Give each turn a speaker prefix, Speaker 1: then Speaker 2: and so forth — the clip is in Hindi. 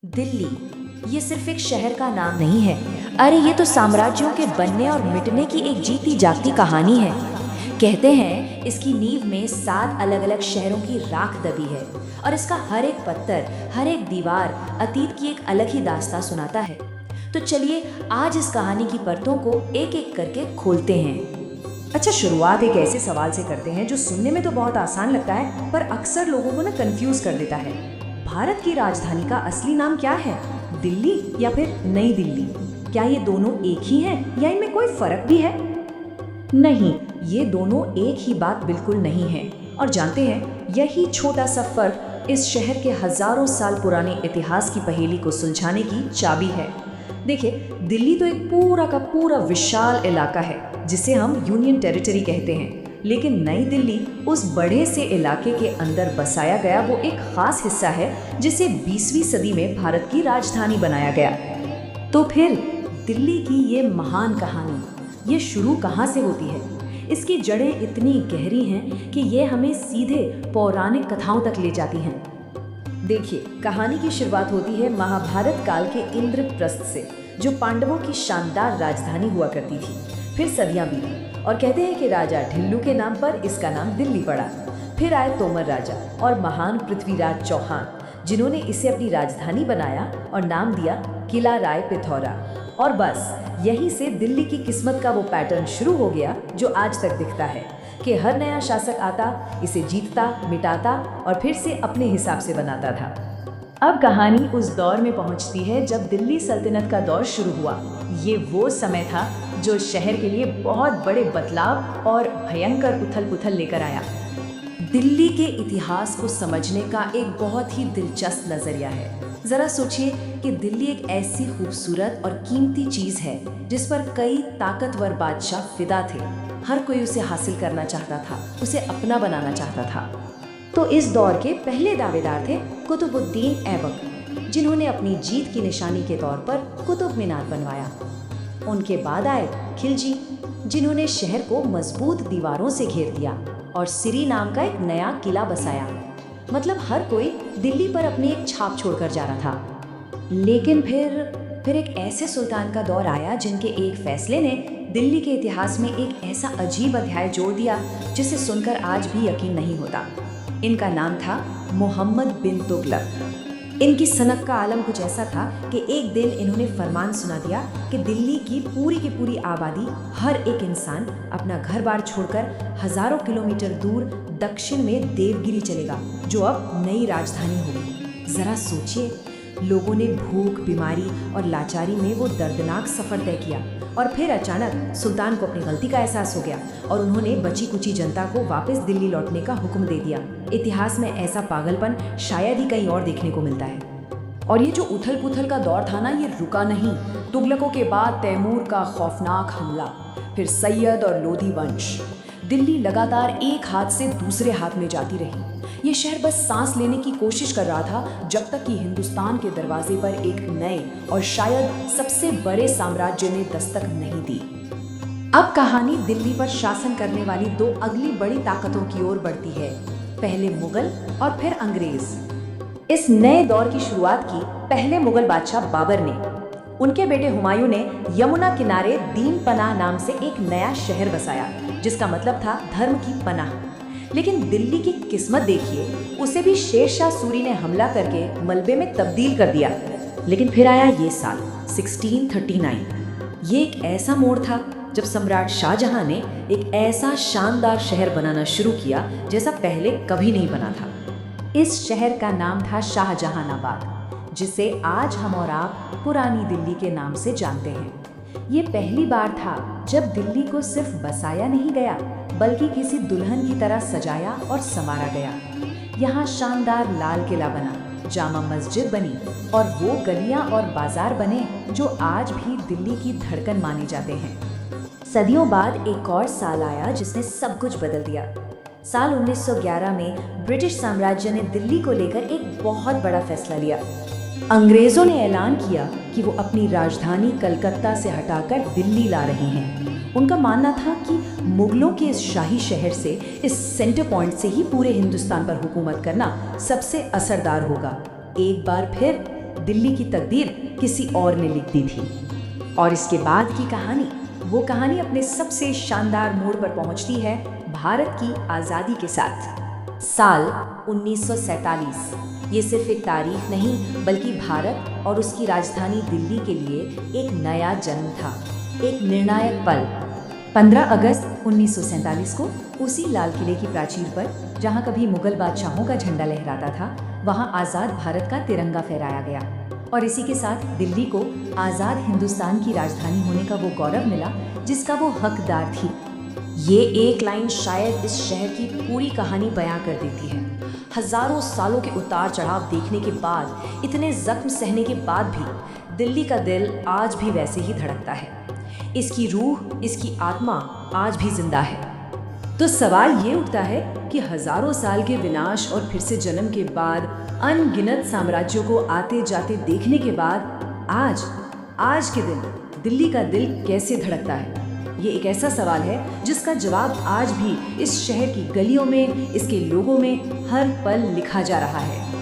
Speaker 1: दिल्ली ये सिर्फ एक शहर का नाम नहीं है। अरे ये तो साम्राज्यों के बनने और मिटने की एक जीती जागती कहानी है। कहते हैं इसकी नींव में 7 अलग अलग शहरों की राख दबी है और इसका हर एक पत्थर, हर एक दीवार अतीत की एक अलग ही दास्तां सुनाता है। तो चलिए आज इस कहानी की परतों को एक एक करके खोलते हैं।
Speaker 2: अच्छा, शुरुआत एक ऐसे सवाल से करते हैं जो सुनने में तो बहुत आसान लगता है पर अक्सर लोगों को कंफ्यूज कर देता है। भारत की राजधानी का असली नाम क्या है? दिल्ली या फिर नई दिल्ली? क्या ये दोनों एक ही हैं या इनमें कोई फर्क भी है? नहीं, ये दोनों एक ही बात बिल्कुल नहीं है। और जानते हैं, यही छोटा सा फर्क इस शहर के हजारों साल पुराने इतिहास की पहेली को सुलझाने की चाबी है। देखिए, दिल्ली तो एक पूरा का पूरा विशाल इलाका है जिसे हम यूनियन टेरिटरी कहते हैं, लेकिन नई दिल्ली उस बड़े से इलाके के अंदर बसाया गया वो एक खास हिस्सा है जिसे 20वीं सदी में भारत की राजधानी बनाया गया। तो फिर दिल्ली की ये महान कहानी ये शुरू कहाँ से होती है? इसकी जड़ें इतनी गहरी हैं कि ये हमें सीधे पौराणिक कथाओं तक ले जाती हैं। देखिए, कहानी की शुरुआत होती है महाभारत काल के इंद्रप्रस्थ से, जो पांडवों की शानदार राजधानी हुआ करती थी। फिर सदियां बीती और कहते हैं कि राजा ढिल्लू के नाम पर इसका नाम दिल्ली पड़ा। फिर आए तोमर राजा और महान पृथ्वीराज चौहान, जिन्होंने इसे अपनी राजधानी बनाया और नाम दिया किला राय पिथौरा। और बस यहीं से दिल्ली की किस्मत का वो पैटर्न शुरू हो गया जो आज तक दिखता है कि हर नया शासक आता, इसे जीतता, मिटाता और फिर से अपने हिसाब से बनाता था। अब कहानी उस दौर में पहुंचती है जब दिल्ली सल्तनत का दौर शुरू हुआ। ये वो समय था जो शहर के लिए बहुत बड़े बदलाव और भयंकर उथल-पुथल लेकर आया। दिल्ली के इतिहास को समझने का एक बहुत ही दिलचस्प नजरिया है। जरा सोचिए कि दिल्ली एक ऐसी खूबसूरत और कीमती चीज है जिस पर कई ताकतवर बादशाह फिदा थे। हर कोई उसे हासिल करना चाहता था, उसे अपना बनाना चाहता था। तो इस दौर के पहले दावेदार थे कुतुबुद्दीन ऐबक, जिन्होंने अपनी जीत की निशानी के तौर पर कुतुब मीनार बनवाया। उनके बाद आए खिलजी, जिन्होंने शहर को मजबूत दीवारों से घेर दिया और सिरी नाम का एक नया किला बसाया। मतलब हर कोई दिल्ली पर अपनी एक छाप छोड़कर जा रहा था। लेकिन फिर एक ऐसे सुल्तान का दौर आया जिनके एक फैसले ने दिल्ली के इतिहास में एक ऐसा अजीब अध्याय जोड़ दिया जिसे सुनकर आज भी यकीन नहीं होता। इनका नाम था मोहम्मद बिन तुगलक। इनकी सनक का आलम कुछ ऐसा था कि एक दिन इन्होंने फरमान सुना दिया कि दिल्ली की पूरी आबादी, हर एक इंसान अपना घर बार छोड़कर हजारों किलोमीटर दूर दक्षिण में देवगिरी चलेगा, जो अब नई राजधानी होगी। जरा सोचिए, लोगों ने भूख, बीमारी और लाचारी में वो दर्दनाक सफर तय किया और फिर अचानक सुल्तान को अपनी गलती का एहसास हो गया और उन्होंने बची कुची जनता को वापस दिल्ली लौटने का हुक्म दे दिया। इतिहास में ऐसा पागलपन शायद ही कहीं और देखने को मिलता है। और ये जो उथल पुथल का दौर था ना, ये रुका नहीं। तुगलकों के बाद तैमूर का खौफनाक हमला, फिर सैयद और लोधी वंश। दिल्ली लगातार एक हाथ से दूसरे हाथ में जाती रही। ये शहर बस सांस लेने की कोशिश कर रहा था जब तक कि हिंदुस्तान के दरवाजे पर एक नए और शायद सबसे बड़े साम्राज्य ने दस्तक नहीं दी। अब कहानी दिल्ली पर शासन करने वाली 2 अगली बड़ी ताकतों की ओर बढ़ती है, पहले मुगल और फिर अंग्रेज। इस नए दौर की शुरुआत की पहले मुगल बादशाह बाबर ने। उनके बेटे हुमायूं ने यमुना किनारे दीन पनाह नाम से एक नया शहर बसाया, जिसका मतलब था धर्म की पनाह। लेकिन दिल्ली की किस्मत देखिए, उसे भी शेरशाह सूरी ने हमला करके मलबे में तब्दील कर दिया। लेकिन फिर आया ये साल 1639। ये एक ऐसा मोड़ था जब सम्राट शाहजहां ने एक ऐसा शानदार शहर बनाना शुरू किया जैसा पहले कभी नहीं बना था। इस शहर का नाम था शाहजहानाबाद, जिसे आज हम और आप पुरानी दिल्ली के नाम से जानते हैं। ये पहली बार था जब दिल्ली को सिर्फ बसाया नहीं गया, बल्कि किसी दुल्हन की तरह सजाया और संवारा गया। यहाँ शानदार लाल किला बना, जामा मस्जिद बनी और वो गलियां और बाजार बने जो आज भी दिल्ली की धड़कन माने जाते हैं। सदियों बाद एक और साल आया जिसने सब कुछ बदल दिया। साल 1911 में ब्रिटिश साम्राज्य ने दिल्ली को लेकर एक बहुत बड़ा फैसला लिया। अंग्रेजों ने ऐलान किया कि वो अपनी राजधानी कलकत्ता से हटाकर दिल्ली ला रहे हैं। उनका मानना था कि मुगलों के इस शाही शहर से, इस सेंटर पॉइंट से ही पूरे हिंदुस्तान पर हुकूमत करना सबसे असरदार होगा। एक बार फिर दिल्ली की तकदीर किसी और ने लिख दी थी। और इसके बाद की कहानी, वो कहानी अपने सबसे शानदार मोड़ पर पहुंचती है भारत की आज़ादी के साथ।
Speaker 1: साल 1947 ये सिर्फ एक तारीख नहीं बल्कि भारत और उसकी राजधानी दिल्ली के लिए एक नया जन्म था, एक निर्णायक पल।
Speaker 2: 15 अगस्त 1947 को उसी लाल किले की प्राचीर पर जहां कभी मुगल बादशाहों का झंडा लहराता था, वहां आज़ाद भारत का तिरंगा फहराया गया। और इसी के साथ दिल्ली को आज़ाद हिंदुस्तान की राजधानी होने का वो गौरव मिला जिसका वो हकदार थी।
Speaker 1: ये एक लाइन शायद इस शहर की पूरी कहानी बयां कर देती है। हजारों सालों के उतार चढ़ाव देखने के बाद, इतने जख्म सहने के बाद भी दिल्ली का दिल आज भी वैसे ही धड़कता है। इसकी रूह, इसकी आत्मा आज भी जिंदा है।
Speaker 2: तो सवाल ये उठता है कि हजारों साल के विनाश और फिर से जन्म के बाद, अनगिनत साम्राज्यों को आते जाते देखने के बाद, आज के दिन दिल्ली का दिल कैसे धड़कता है? ये एक ऐसा सवाल है जिसका जवाब आज भी इस शहर की गलियों में, इसके लोगों में हर पल लिखा जा रहा है।